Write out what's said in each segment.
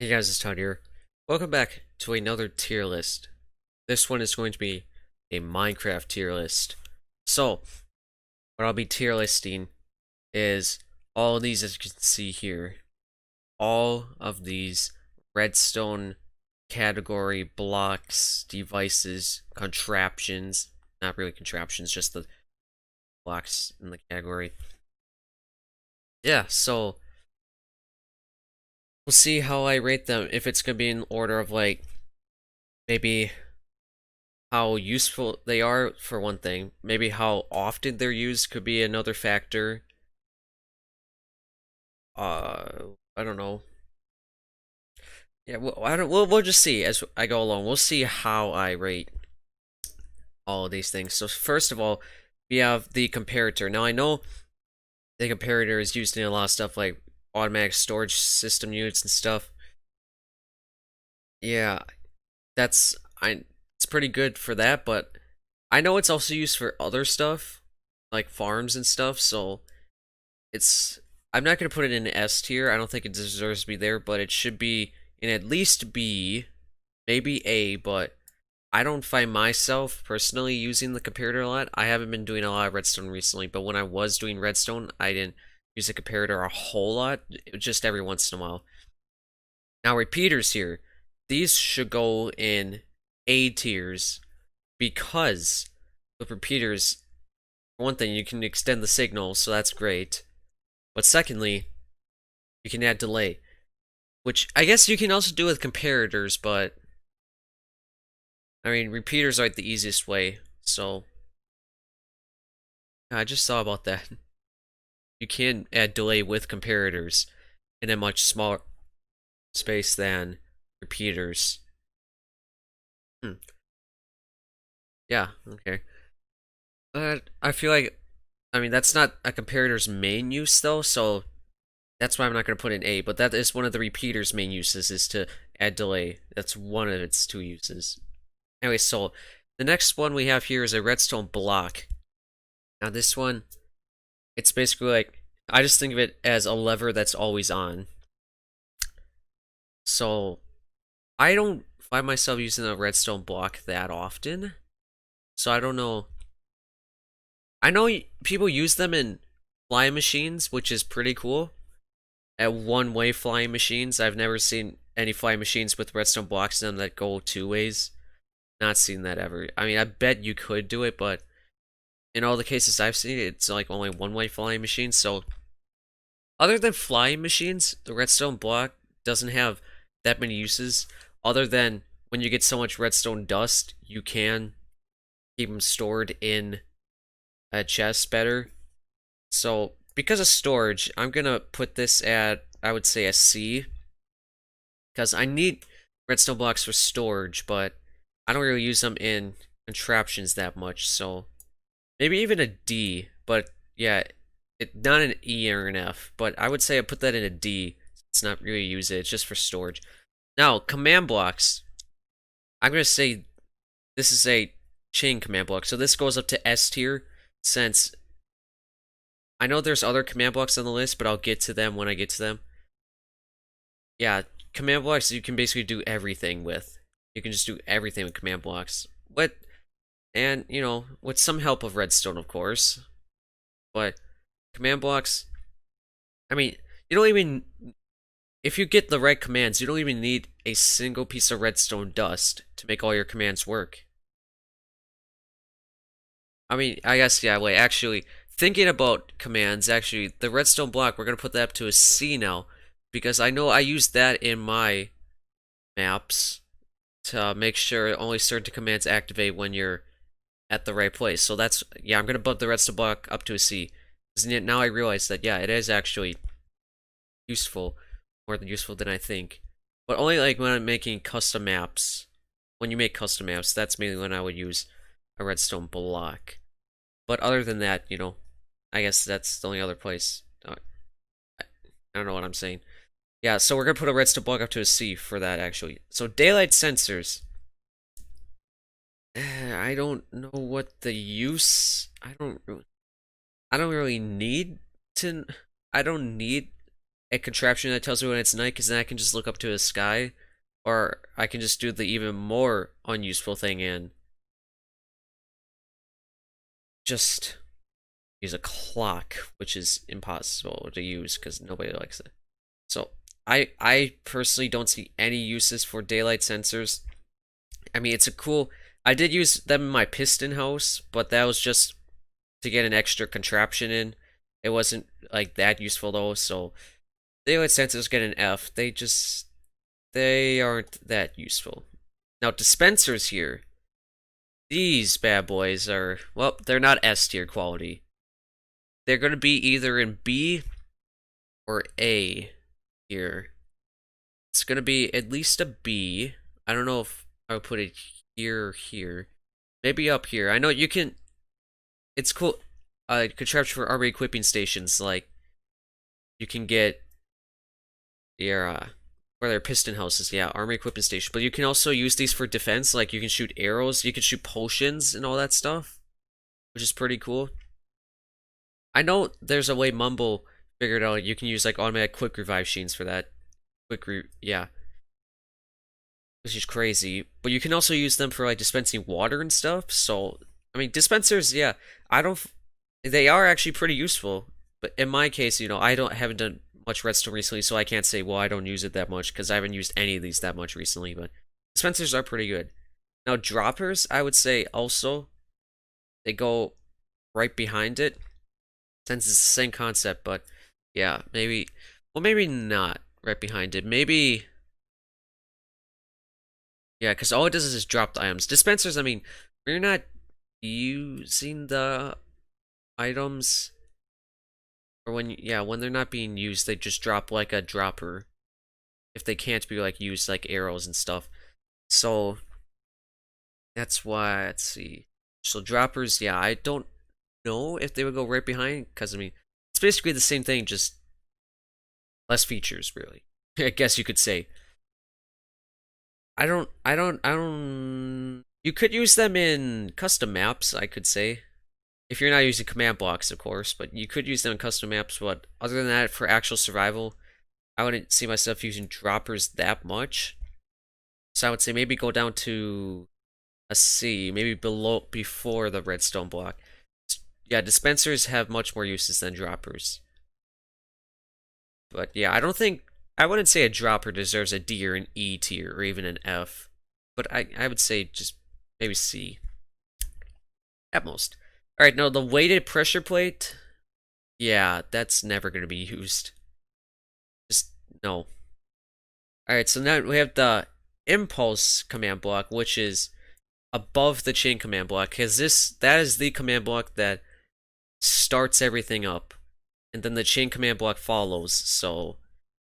Hey guys, it's Todd here. Welcome back to another tier list. This one is going to be a Minecraft tier list. So, what I'll be tier listing is all of these, as you can see here. All of these redstone category blocks, devices, contraptions. Not really contraptions, just the blocks in the category. Yeah, so we'll see how I rate them. If it's going to be in order of like maybe how useful they are for one thing. Maybe how often they're used could be another factor. I don't know. Yeah, well, I don't. We'll just see as I go along. We'll see how I rate all of these things. So first of all, we have the comparator. Now I know the comparator is used in a lot of stuff like automatic storage system units and stuff. Yeah, that's I. It's pretty good for that, but I know it's also used for other stuff like farms and stuff. So it's I'm not gonna put it in S tier. I don't think it deserves to be there, but it should be in at least B, maybe A. But I don't find myself personally using the comparator a lot. I haven't been doing a lot of redstone recently, but when I was doing redstone, I didn't use the comparator a whole lot, just every once in a while. Now repeaters here, these should go in A tiers because with repeaters, for one thing, you can extend the signal, so that's great. But secondly, you can add delay, which I guess you can also do with comparators, but I mean, repeaters are like the easiest way. So I just thought about that. You can add delay with comparators in a much smaller space than repeaters. Hmm. Yeah, okay. But I feel like, I mean, that's not a comparator's main use though, so that's why I'm not going to put in A, but that is one of the repeater's main uses, is to add delay. That's one of its two uses. Anyway, so the next one we have here is a redstone block. Now this one, it's basically like, I just think of it as a lever that's always on. So I don't find myself using a redstone block that often. So I don't know. I know people use them in flying machines, which is pretty cool. At one-way flying machines, I've never seen any flying machines with redstone blocks in them that go two ways. Not seen that ever. I mean, I bet you could do it, but in all the cases I've seen, it's like only one-way flying machines. So, other than flying machines, the redstone block doesn't have that many uses. Other than when you get so much redstone dust, you can keep them stored in a chest better. So, because of storage, I'm gonna put this at, I would say, a C. Because I need redstone blocks for storage, but I don't really use them in contraptions that much. So, maybe even a D. But yeah, not an E or an F. But I would say I put that in a D. It's not really use it, it's just for storage. Now, command blocks. I'm gonna say this is a chain command block. So this goes up to S tier, since I know there's other command blocks on the list, but I'll get to them when I get to them. Yeah, command blocks you can basically do everything with. You can just do everything with command blocks. And you know, with some help of redstone, of course. But command blocks, I mean, you don't even, if you get the right commands, you don't even need a single piece of redstone dust to make all your commands work. I mean, I guess, yeah, wait, actually, thinking about commands, actually, the redstone block, we're going to put that up to a C now, because I know I used that in my maps to make sure only certain commands activate when you're at the right place. So that's, yeah, I'm going to bump the redstone block up to a C. Now I realize that, yeah, it is actually useful, more than useful than I think. But only like when I'm making custom maps. When you make custom maps, that's mainly when I would use a redstone block. But other than that, you know, I guess that's the only other place. I don't know what I'm saying. Yeah, so we're gonna put a redstone block up to a C for that, actually. So daylight sensors. I don't know what the use. I don't really need to. I don't need a contraption that tells me when it's night, because then I can just look up to the sky, or I can just do the even more unuseful thing and just use a clock, which is impossible to use because nobody likes it. So I personally don't see any uses for daylight sensors. I mean, it's a cool. I did use them in my piston house, but that was just to get an extra contraption in. It wasn't like that useful though. So daylight sensors get an F. They aren't that useful. Now dispensers here. These bad boys are, well, they're not S tier quality. They're going to be either in B or A here. It's going to be at least a B. I don't know if I would put it here or here. Maybe up here. I know you can. It's cool. Contraption for army equipping stations. Like, you can get your, or their piston houses. Yeah, army equipping station. But you can also use these for defense. Like, you can shoot arrows. You can shoot potions and all that stuff. Which is pretty cool. I know there's a way Mumble figured out you can use like automatic quick revive machines for that. Yeah, which is crazy. But you can also use them for like dispensing water and stuff. So I mean, dispensers, yeah, I don't. They are actually pretty useful. But in my case, haven't done much redstone recently, so I can't say well I don't use it that much because I haven't used any of these that much recently. But dispensers are pretty good. Now droppers, I would say also they go right behind it. Since it's the same concept, but yeah, maybe, well, maybe not right behind it. Maybe, yeah, because all it does is drop the items. Dispensers, I mean, we're not using the items, or when they're not being used, they just drop like a dropper. If they can't be like used like arrows and stuff. So that's why, let's see. So droppers, yeah, I don't know if they would go right behind, because I mean, it's basically the same thing, just less features, really. I guess you could say. I don't. You could use them in custom maps, I could say. If you're not using command blocks, of course, but you could use them in custom maps. But other than that, for actual survival, I wouldn't see myself using droppers that much. So I would say maybe go down to a C, maybe before the redstone block. Yeah, dispensers have much more uses than droppers. But yeah, I wouldn't say a dropper deserves a D or an E tier or even an F. But I would say just maybe C at most. Alright, now the weighted pressure plate, yeah, that's never going to be used. Just no. Alright, so now we have the impulse command block, which is above the chain command block, because that is the command block that starts everything up. And then the chain command block follows, so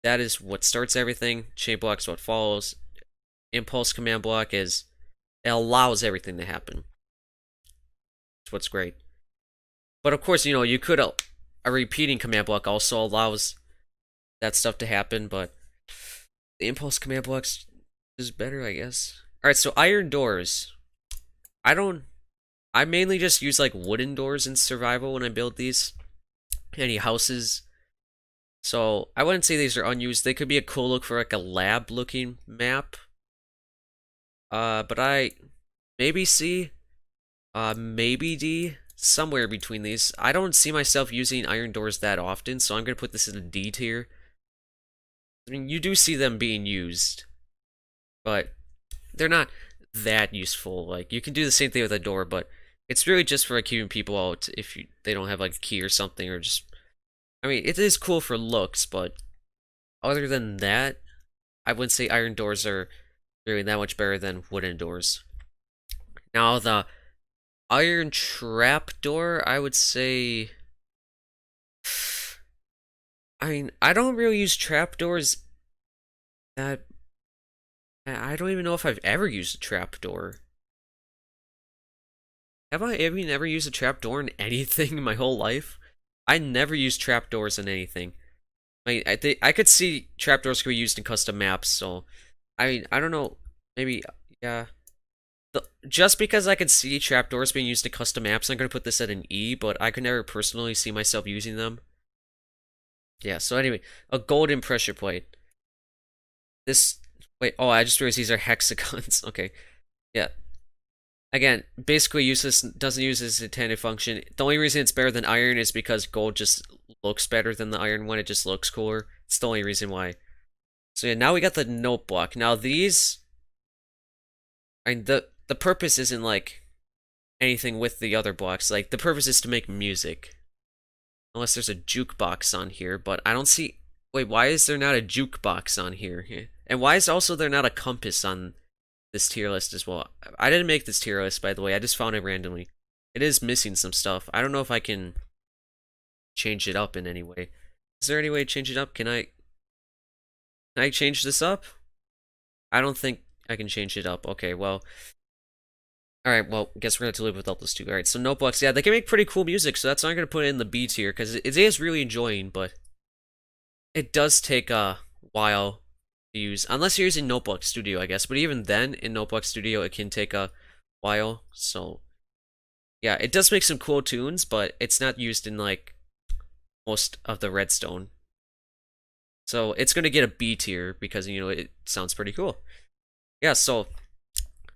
that is what starts everything. Chain block is what follows. Impulse command block it allows everything to happen. That's what's great. But of course, you could a repeating command block also allows that stuff to happen, but the impulse command block is better, I guess. Alright, so iron doors. I mainly just use like wooden doors in survival when I build these. Any houses. So I wouldn't say these are unused. They could be a cool look for like a lab looking map. But I maybe C, maybe D, somewhere between these. I don't see myself using iron doors that often, so I'm gonna put this in a D tier. I mean, you do see them being used, but they're not that useful. Like, you can do the same thing with a door, but it's really just for like keeping people out if they don't have like a key or something, or just, I mean, it is cool for looks, but other than that, I wouldn't say iron doors are really that much better than wooden doors. Now, the iron trap door, I would say, I mean, I don't really use trapdoors that, I don't even know if I've ever used a trapdoor. Have I even ever used a trapdoor in anything in my whole life? I never use trapdoors in anything. I could see trapdoors could be used in custom maps, so I mean, I don't know, maybe, yeah. Just because I can see trapdoors being used in custom maps, I'm gonna put this at an E, but I could never personally see myself using them. Yeah, so anyway, a golden pressure plate. This, wait, oh, I just realized these are hexagons. Okay, yeah. Again, basically useless, doesn't use its intended function. The only reason it's better than iron is because gold just looks better than the iron one. It just looks cooler. It's the only reason why. So yeah, now we got the note block. Now these, I mean, the purpose isn't like anything with the other blocks. Like the purpose is to make music. Unless there's a jukebox on here, but I don't see. Wait, why is there not a jukebox on here? And why is also there not a compass on this tier list as well? I didn't make this tier list, by the way. I just found it randomly. It is missing some stuff. I don't know if I can change it up in any way. Is there any way to change it up? Can I change this up? I don't think I can change it up. Okay, well. Alright, well, guess we're gonna have to live without those two. Alright, so notebooks, yeah, they can make pretty cool music, so that's not gonna put it in the B tier, because it is really enjoying, but it does take a while to use. Unless you're using Notebook Studio, I guess. But even then, in Notebook Studio, it can take a while. So, yeah, it does make some cool tunes, but it's not used in, like, most of the Redstone. So, it's going to get a B tier because, you know, it sounds pretty cool. Yeah, so,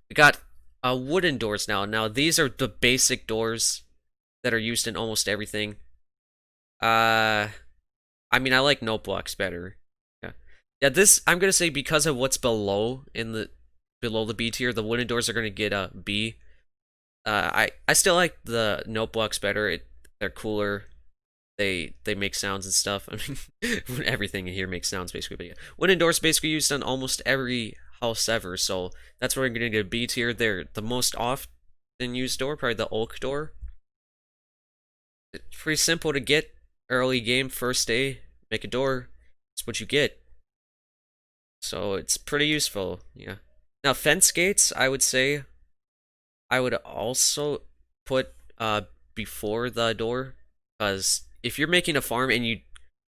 we got wooden doors now. Now, these are the basic doors that are used in almost everything. I mean, I like note blocks better. Yeah, yeah. This I'm gonna say because of what's below the B tier, the wooden doors are gonna get a B. I still like the note blocks better. They're cooler. They make sounds and stuff. I mean, everything in here makes sounds basically. But yeah, wooden doors basically used on almost every house ever. So that's where we're gonna get a B tier. They're the most often used door, probably the oak door. It's pretty simple to get. Early game, first day, make a door. That's what you get. So it's pretty useful, yeah. Now fence gates, I would say I would also put before the door, because if you're making a farm and I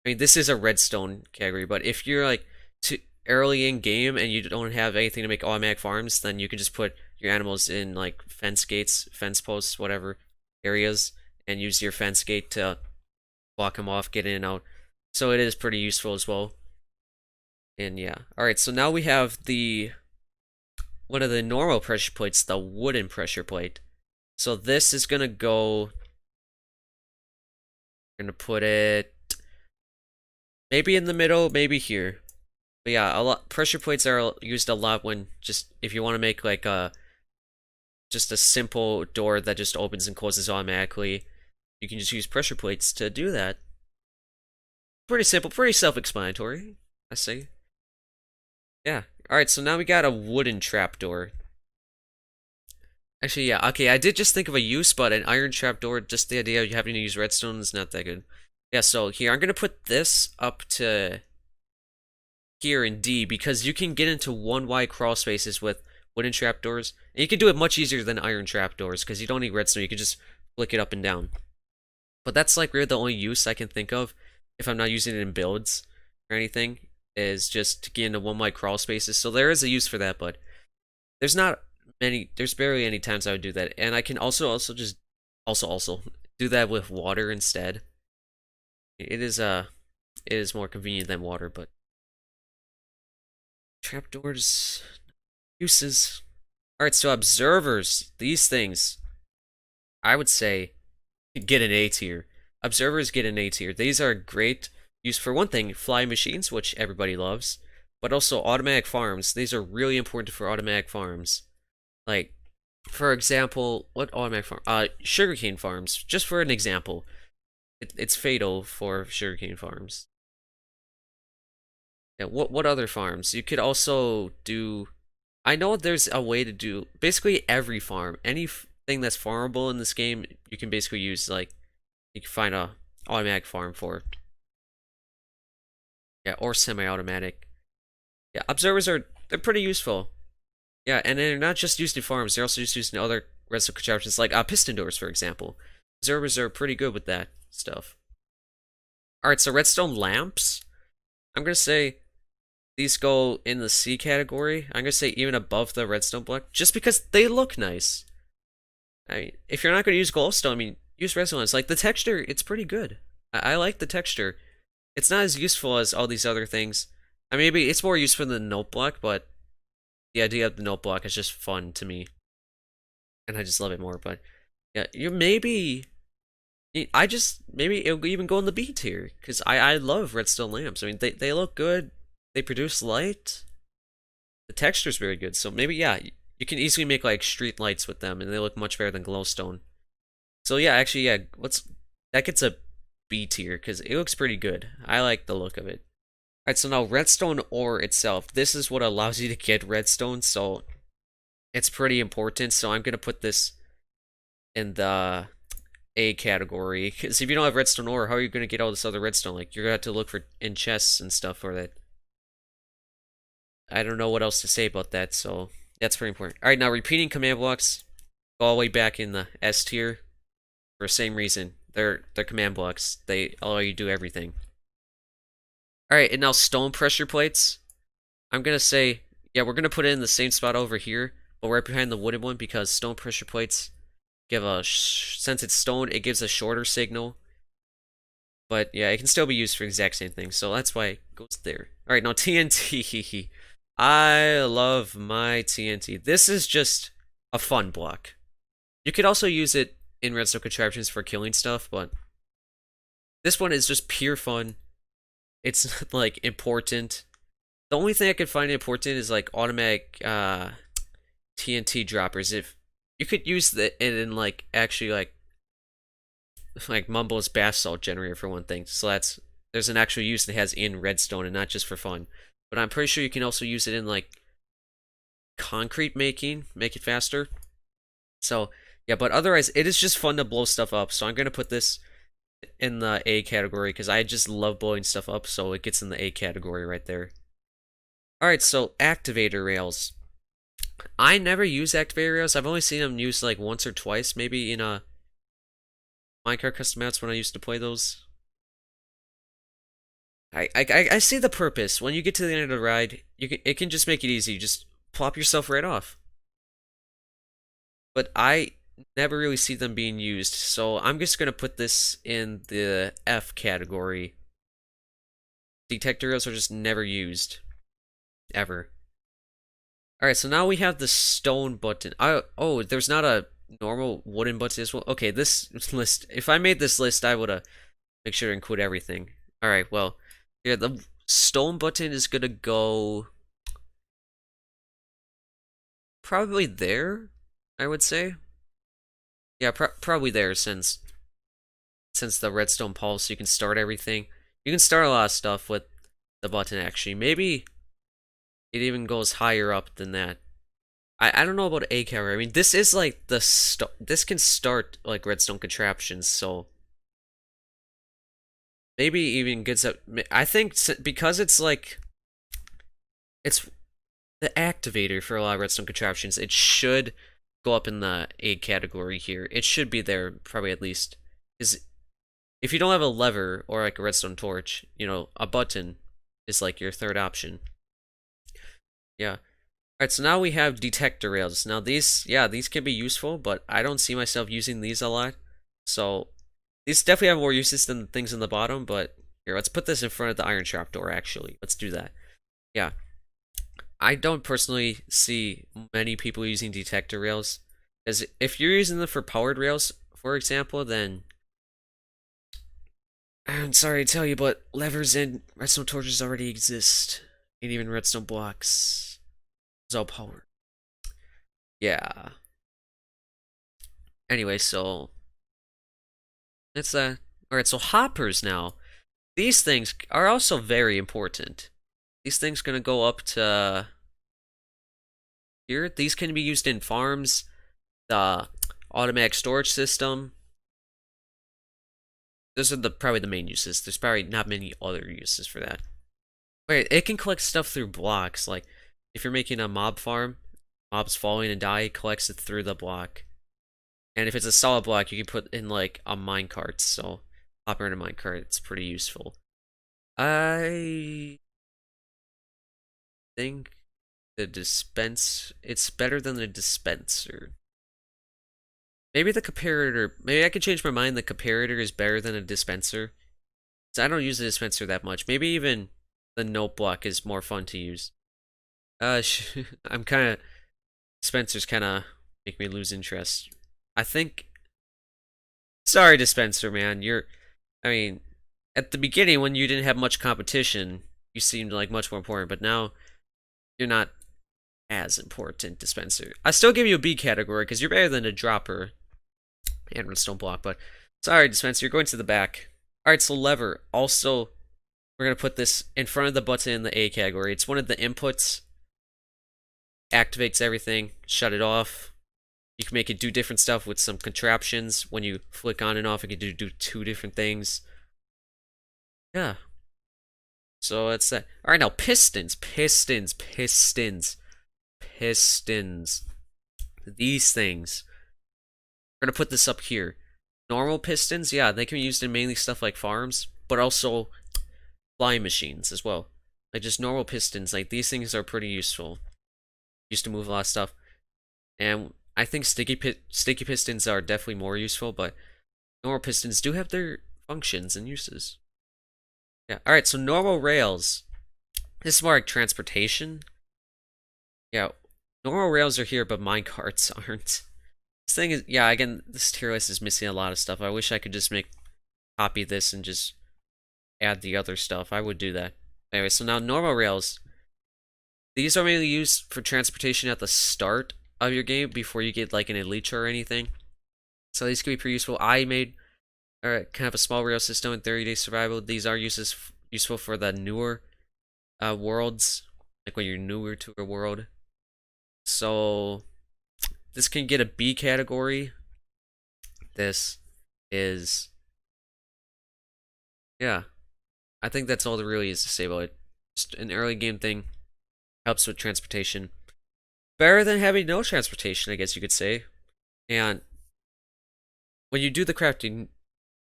mean this is a redstone category, but if you're like too early in game and you don't have anything to make automatic farms, then you can just put your animals in like fence gates, fence posts, whatever areas, and use your fence gate to block them off, get in and out. So it is pretty useful as well. And yeah. Alright, so now we have one of the normal pressure plates, the wooden pressure plate. So this is gonna go. I'm gonna put it maybe in the middle, maybe here. But yeah, a lot pressure plates are used a lot when just if you want to make like just a simple door that just opens and closes automatically. You can just use pressure plates to do that. Pretty simple, pretty self-explanatory, I say. Yeah. Alright, so now we got a wooden trapdoor. Actually, yeah, okay, I did just think of a use, but an iron trapdoor, just the idea of you having to use redstone is not that good. Yeah, so here, I'm gonna put this up to here in D, because you can get into one wide crawl spaces with wooden trapdoors, and you can do it much easier than iron trapdoors, because you don't need redstone, you can just flick it up and down. But that's like really the only use I can think of if I'm not using it in builds or anything, is just to get into one wide crawl spaces. So there is a use for that, but there's barely any times I would do that. And I can also just do that with water instead. It is more convenient than water, but trapdoors uses. Alright, so observers, these things, I would say get an A tier. Observers get an A tier. These are great use for one thing, flying machines, which everybody loves, but also automatic farms. These are really important for automatic farms. Like, for example, what automatic farm? Sugarcane farms. Just for an example, it's fatal for sugarcane farms. Yeah. What other farms? You could also do. I know there's a way to do basically every farm, anything that's farmable in this game. You can basically use like you can find a automatic farm for. Yeah, or semi-automatic. Yeah, observers they're pretty useful. Yeah, and they're not just used in farms, they're also used in other redstone contraptions, like piston doors, for example. Observers are pretty good with that stuff. Alright, so redstone lamps. I'm gonna say these go in the C category. I'm gonna say even above the redstone block, just because they look nice. I mean, if you're not gonna use glowstone, I mean, use redstone lamps. Like the texture, it's pretty good. I like the texture. It's not as useful as all these other things. I mean, maybe it's more useful than the note block, but the idea of the note block is just fun to me, and I just love it more. But yeah, you maybe I just maybe it'll even go in the B tier because I love redstone lamps. I mean, they look good, they produce light, the texture's very good. So maybe yeah, you can easily make like street lights with them, and they look much better than glowstone. So yeah, actually yeah, let's that gets a B tier because it looks pretty good. I like the look of it. Alright, so now redstone ore itself. This is what allows you to get redstone, so it's pretty important. So I'm gonna put this in the A category. Because if you don't have redstone ore, how are you gonna get all this other redstone? Like you're gonna have to look for in chests and stuff for that. I don't know what else to say about that, so that's pretty important. Alright, now repeating command blocks go all the way back in the S tier for the same reason. They're command blocks. They allow you to do everything. Alright, and now stone pressure plates. I'm gonna say, yeah, we're gonna put it in the same spot over here, but right behind the wooden one because stone pressure plates give since it's stone, it gives a shorter signal. But yeah, it can still be used for the exact same thing, so that's why it goes there. Alright, now TNT. I love my TNT. This is just a fun block. You could also use it in redstone contraptions for killing stuff, but this one is just pure fun. It's like important. The only thing I could find important is like automatic TNT droppers. If you could use it in like actually like Mumble's bath salt generator for one thing. So there's an actual use that has in redstone and not just for fun. But I'm pretty sure you can also use it in like concrete making, make it faster. So yeah, but otherwise it is just fun to blow stuff up. So I'm gonna put this in the A category because I just love blowing stuff up. So it gets in the A category right there. Alright, so activator rails. I never use activator rails. I've only seen them used like once or twice, maybe in a Minecraft custom maps when I used to play those. I see the purpose. When you get to the end of the ride, it can just make it easy. You just plop yourself right off. But I never really see them being used, so I'm just gonna put this in the F category. Detector rails are just never used. Ever. Alright, so now we have the stone button. Oh, there's not a normal wooden button as well? Okay, this list, if I made this list, I would have make sure to include everything. Alright, well, yeah, the stone button is gonna go probably there, I would say. Yeah, probably there since the redstone pulse, you can start everything. You can start a lot of stuff with the button actually. Maybe it even goes higher up than that. I don't know about A camera. I mean, this is like this can start like redstone contraptions, so maybe even gets up. I think because it's like it's the activator for a lot of redstone contraptions, it should go up in the A category here. It should be there probably at least. Is if you don't have a lever or like a redstone torch, you know, a button is like your third option. Yeah. Alright, so now we have detector rails. Now these, yeah, these can be useful, but I don't see myself using these a lot. So these definitely have more uses than the things in the bottom, but here, let's put this in front of the iron trapdoor actually. Let's do that. Yeah. I don't personally see many people using detector rails. As if you're using them for powered rails, for example, then I'm sorry to tell you, but levers and redstone torches already exist. And even redstone blocks. It's all powered. Yeah. Anyway, so it's alright, so hoppers now. These things are also very important. These things gonna go up to here. These can be used in farms, the automatic storage system. Those are probably the main uses. There's probably not many other uses for that. Wait, it can collect stuff through blocks. Like if you're making a mob farm, mobs falling and die, it collects it through the block. And if it's a solid block, you can put in like a minecart. So hopper in a minecart, it's pretty useful. I think it's better than the dispenser. Maybe the comparator, maybe I could change my mind. The comparator is better than a dispenser. So I don't use the dispenser that much. Maybe even the note block is more fun to use. I'm kind of dispensers kind of make me lose interest. I think. Sorry, dispenser man. I mean, at the beginning when you didn't have much competition, you seemed like much more important. But now you're not as important, dispenser. I still give you a B category because you're better than a dropper and redstone block. But sorry, dispenser, you're going to the back. All right, so lever. Also, we're gonna put this in front of the button in the A category. It's one of the inputs. Activates everything. Shut it off. You can make it do different stuff with some contraptions. When you flick on and off, it can do two different things. Yeah. So that's that. All right, now pistons, pistons, pistons, pistons. These things. We're gonna put this up here. Normal pistons, yeah, they can be used in mainly stuff like farms, but also flying machines as well. Like just normal pistons, like these things are pretty useful. Used to move a lot of stuff, and I think sticky pistons are definitely more useful, but normal pistons do have their functions and uses. Yeah. All right. So normal rails. This is more like transportation. Yeah. Normal rails are here, but minecarts aren't. This thing is, yeah. Again, this tier list is missing a lot of stuff. I wish I could just copy this and just add the other stuff. I would do that. Anyway, so now normal rails. These are mainly used for transportation at the start of your game before you get like an elytra or anything. So these can be pretty useful. I made kind of a small rail system in 30-day survival. These are useful for the newer worlds, like when you're newer to a world. So this can get a B category. This is, yeah, I think that's all there really is to say about it. Just an early game thing. Helps with transportation. Better than having no transportation, I guess you could say. And when you do the crafting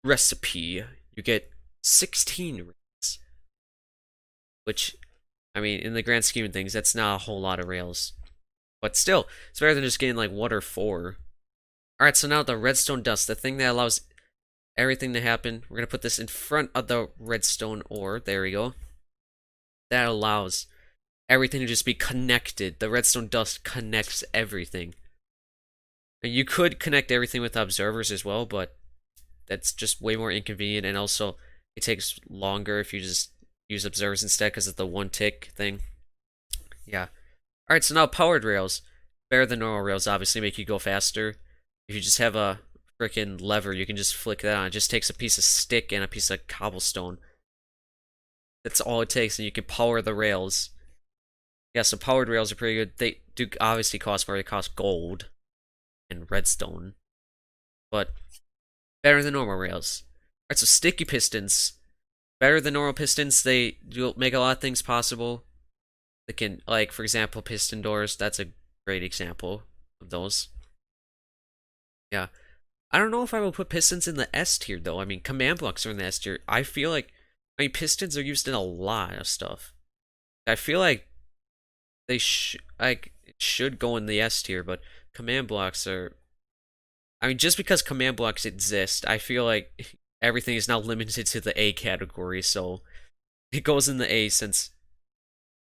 recipe, you get 16 rails. Which, I mean, in the grand scheme of things, that's not a whole lot of rails. But still, it's better than just getting like 1 or 4. Alright, so now the redstone dust, the thing that allows everything to happen. We're going to put this in front of the redstone ore. There we go. That allows everything to just be connected. The redstone dust connects everything. And you could connect everything with observers as well, but that's just way more inconvenient, and also it takes longer if you just use observers instead because of the 1 tick thing. Yeah. Alright, so now powered rails. Better than normal rails, obviously, make you go faster. If you just have a freaking lever, you can just flick that on. It just takes a piece of stick and a piece of cobblestone. That's all it takes, and you can power the rails. Yeah, so powered rails are pretty good. They do obviously cost more. They cost gold and redstone, but better than normal rails. Alright, so sticky pistons. Better than normal pistons. They do make a lot of things possible. They can, like, for example, piston doors. That's a great example of those. Yeah. I don't know if I will put pistons in the S tier, though. I mean, command blocks are in the S tier. I feel like, I mean, pistons are used in a lot of stuff. I feel like they should go in the S tier, but command blocks are, I mean, just because command blocks exist, I feel like everything is now limited to the A category, so it goes in the A since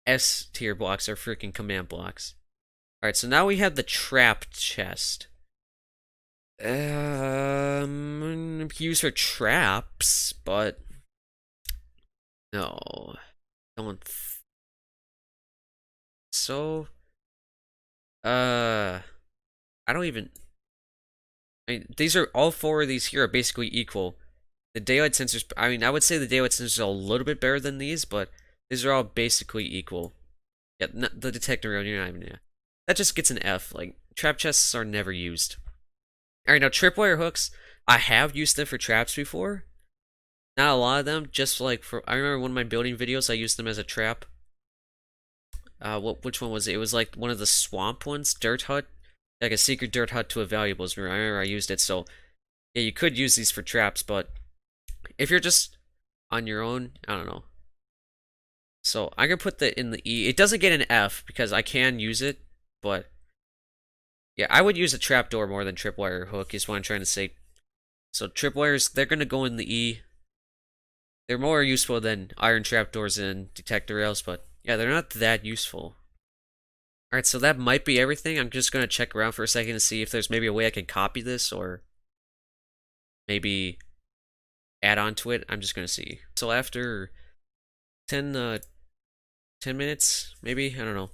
S tier blocks are freaking command blocks. Alright, so now we have the trap chest. Used for traps, but no, don't. So, I don't even. I mean, these are all 4 of these here are basically equal. The daylight sensors. I mean, I would say the daylight sensors are a little bit better than these, but these are all basically equal. Yeah, the detector rail, you're not even. Yeah, that just gets an F. Like trap chests are never used. Alright, now tripwire hooks, I have used them for traps before. Not a lot of them, just like for, I remember one of my building videos, I used them as a trap. Which one was it? It was like one of the swamp ones, dirt hut. Like a secret dirt hut to a valuables mirror. I remember I used it, so yeah, you could use these for traps, but if you're just on your own, I don't know. So I'm gonna put that in the E. It doesn't get an F because I can use it, but yeah, I would use a trapdoor more than tripwire hook, is what I'm trying to say. So tripwires, they're gonna go in the E. They're more useful than iron trapdoors and detector rails, but yeah, they're not that useful. Alright, so that might be everything. I'm just gonna check around for a second to see if there's maybe a way I can copy this or maybe add on to it. I'm just gonna see. So after 10, 10 minutes, maybe? I don't know.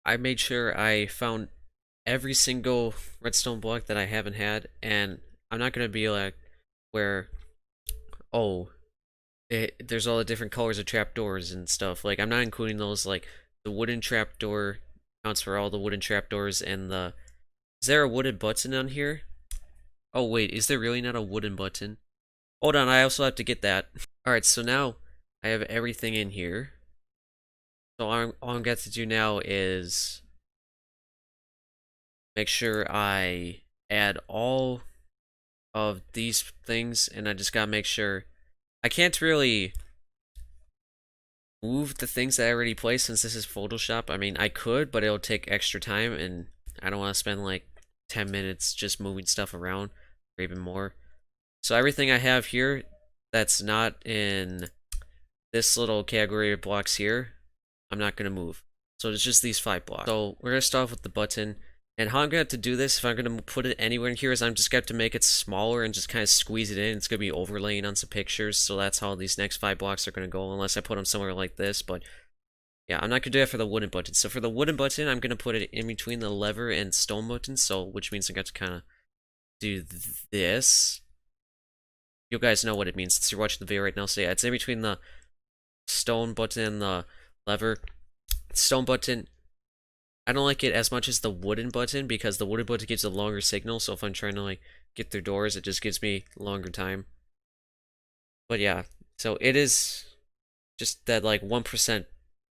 I made sure I found every single redstone block that I haven't had, and I'm not gonna be like where, oh, there's all the different colors of trapdoors and stuff. Like, I'm not including those, like, the wooden trapdoor counts for all the wooden trapdoors, and the... Is there a wooden button on here? Oh, wait, is there really not a wooden button? Hold on, I also have to get that. Alright, so now I have everything in here. So all I'm got to do now is make sure I add all of these things, and I just gotta make sure I can't really move the things that I already placed since this is Photoshop. I mean, I could, but it'll take extra time, and I don't want to spend like 10 minutes just moving stuff around, or even more. So everything I have here that's not in this little category of blocks here, I'm not going to move. So it's just these 5 blocks. So we're going to start off with the button. And how I'm going to have to do this, if I'm going to put it anywhere in here, is I'm just going to have to make it smaller and just kind of squeeze it in. It's going to be overlaying on some pictures, so that's how these next 5 blocks are going to go, unless I put them somewhere like this. But yeah, I'm not going to do that for the wooden button. So for the wooden button, I'm going to put it in between the lever and stone button, so which means I got to kind of do this. You guys know what it means since you're watching the video right now. So yeah, it's in between the stone button and the lever. Stone button, I don't like it as much as the wooden button because the wooden button gives a longer signal, so if I'm trying to like get through doors, it just gives me longer time. But yeah, so it is just that like 1%,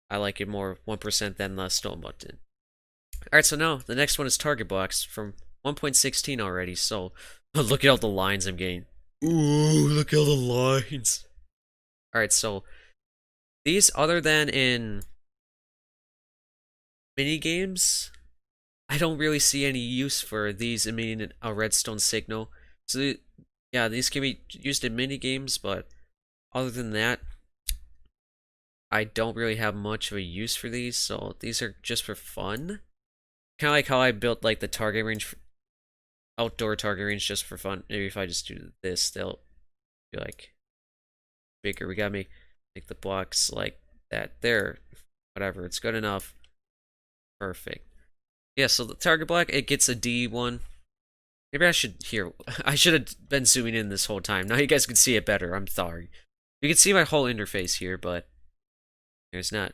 I like it more 1% than the stone button. Alright, so now the next one is target blocks from 1.16 already, so look at all the lines I'm getting. Ooh, look at all the lines. Alright, so these, other than in mini games, I don't really see any use for these emitting a redstone signal. So yeah, these can be used in mini games, but other than that, I don't really have much of a use for these. So these are just for fun. Kind of like how I built like the target range, outdoor target range, just for fun. Maybe if I just do this, they'll be like bigger. We gotta make the blocks like that. There, whatever. It's good enough. Perfect. Yeah, so the target block, it gets a D1. Maybe I should, here, I should have been zooming in this whole time. Now you guys can see it better, I'm sorry. You can see my whole interface here, but there's not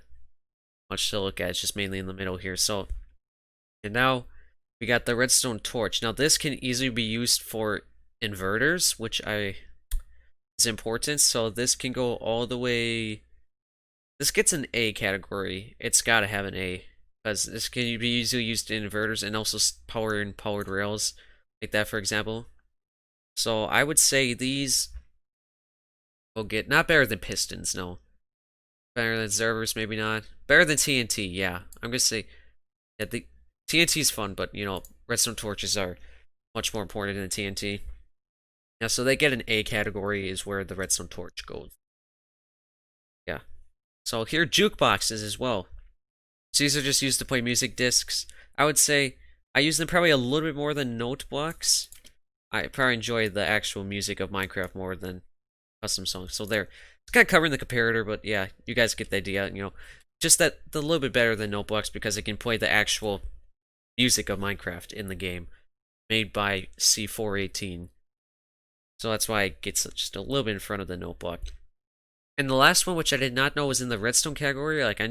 much to look at, it's just mainly in the middle here. So, and now we got the redstone torch. Now this can easily be used for inverters, which is important. So this can go all the way, this gets an A category. It's gotta have an A. Because this can be easily used in inverters and also power and powered rails, like that for example. So I would say these will get, not better than pistons, no. Better than servers, maybe not. Better than TNT, yeah. I'm gonna say, yeah, the TNT's fun, but you know, redstone torches are much more important than TNT. Yeah, so they get an A category is where the redstone torch goes. Yeah. So here, jukeboxes as well. So these are just used to play music discs. I would say I use them probably a little bit more than note blocks. I probably enjoy the actual music of Minecraft more than custom songs. So there, it's kind of covering the comparator, but yeah, you guys get the idea. You know, just that the little bit better than note blocks because it can play the actual music of Minecraft in the game, made by C418. So that's why it gets just a little bit in front of the note block. And the last one, which I did not know was in the redstone category, like I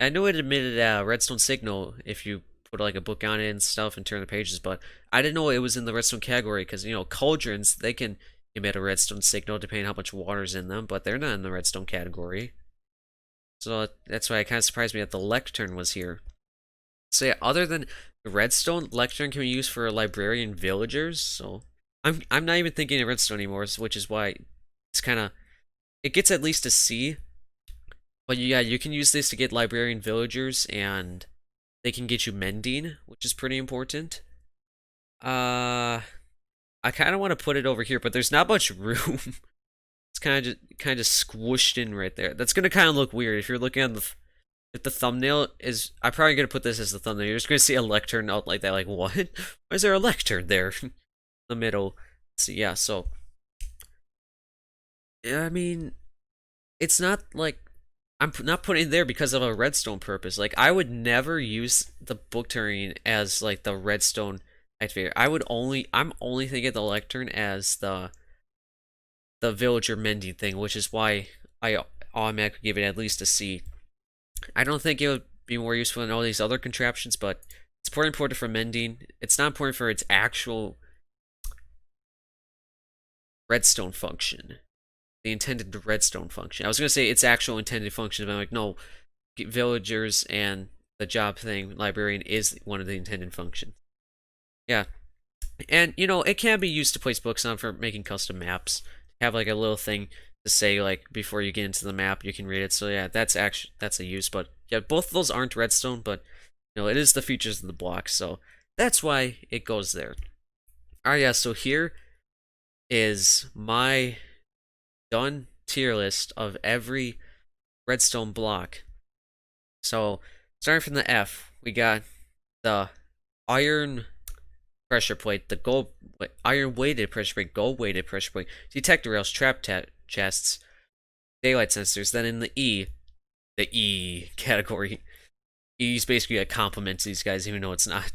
knew it emitted a redstone signal if you put like a book on it and stuff and turn the pages, but I didn't know it was in the redstone category because, you know, cauldrons, they can emit a redstone signal depending on how much water's in them, but they're not in the redstone category. So that's why it kind of surprised me that the lectern was here. So yeah, other than the redstone, lectern can be used for librarian villagers, so I'm not even thinking of redstone anymore, which is why it's kind of, it gets at least a C. But yeah, you can use this to get librarian villagers, and they can get you mending, which is pretty important. I kind of want to put it over here, but there's not much room. It's kind of squished in right there. That's gonna kind of look weird if you're looking at if the thumbnail is. I'm probably gonna put this as the thumbnail. You're just gonna see a lectern out like that. Like what? Why is there a lectern there in the middle? So yeah. So yeah, I mean, it's not like I'm not putting it there because of a redstone purpose. Like I would never use the book terrain as like the redstone activator. I'm only thinking of the lectern as the villager mending thing, which is why I automatically give it at least a C. I don't think it would be more useful than all these other contraptions, but it's important for mending. It's not important for its actual redstone function. The intended redstone function. I was gonna say its actual intended function, but I'm like, no, villagers and the job thing, librarian is one of the intended functions. Yeah. And you know, it can be used to place books on for making custom maps. Have like a little thing to say like before you get into the map, you can read it. So yeah, that's a use. But yeah, both of those aren't redstone, but you know, it is the features of the block, so that's why it goes there. Alright, yeah, so here is my done tier list of every redstone block. So starting from the F, we got the iron pressure plate, the gold iron weighted pressure plate, gold weighted pressure plate, detector rails, trap chests, daylight sensors. Then in the the E category, E's basically a compliment to these guys, even though it's not.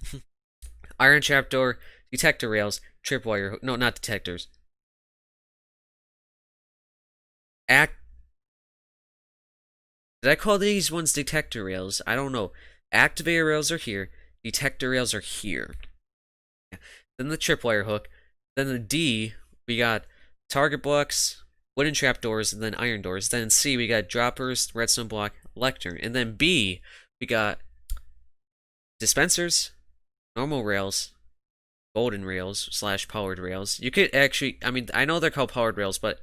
Iron trapdoor, detector rails, tripwire. No, not detectors. Did I call these ones detector rails? I don't know. Activator rails are here. Detector rails are here. Then the tripwire hook. Then the D, we got target blocks, wooden trapdoors, and then iron doors. Then in C, we got droppers, redstone block, lectern. And then B, we got dispensers, normal rails, golden rails / powered rails. You could actually, I mean, I know they're called powered rails, but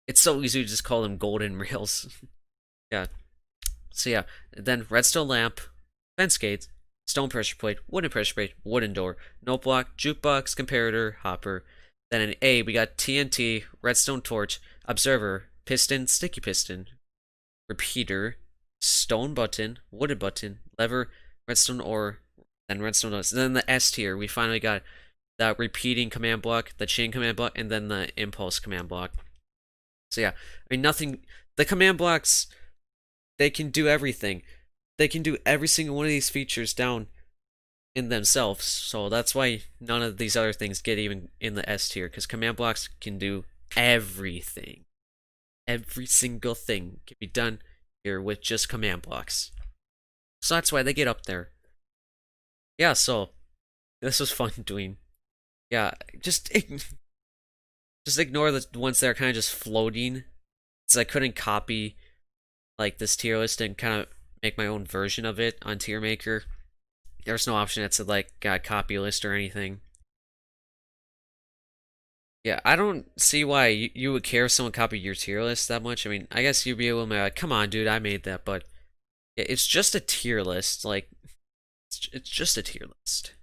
it's so easy to just call them golden rails. Yeah. So yeah, then redstone lamp, fence gates, stone pressure plate, wooden door, note block, jukebox, comparator, hopper. Then in A, we got TNT, redstone torch, observer, piston, sticky piston, repeater, stone button, wooden button, lever, redstone ore, then redstone notes. Then the S tier, we finally got the repeating command block, the chain command block, and then the impulse command block. So yeah, I mean, nothing, the command blocks, they can do everything. They can do every single one of these features down in themselves. So that's why none of these other things get even in the S tier, because command blocks can do everything. Every single thing can be done here with just command blocks. So that's why they get up there. Yeah, so this was fun doing. Yeah, just ignore the ones that are kind of just floating, because I couldn't copy like this tier list and kind of make my own version of it on tier maker. There's no option that said like copy list or anything. Yeah, I don't see why you would care if someone copied your tier list that much. I mean, I guess you'd be able to be like, come on, dude, I made that, but yeah, it's just a tier list. Like, it's just a tier list.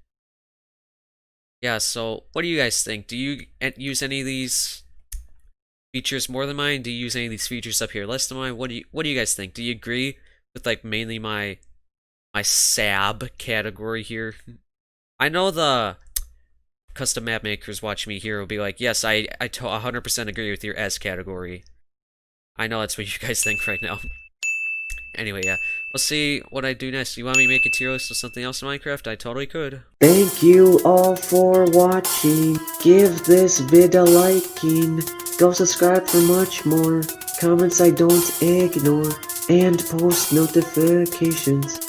Yeah, so what do you guys think? Do you use any of these features more than mine? Do you use any of these features up here less than mine? What do you guys think? Do you agree with like mainly my SAB category here? I know the custom map makers watching me here will be like, yes, I 100% agree with your S category. I know that's what you guys think right now. Anyway, yeah. We'll see what I do next. You want me to make a tier list of something else in Minecraft? I totally could. Thank you all for watching. Give this vid a liking. Go subscribe for much more. Comments I don't ignore. And post notifications.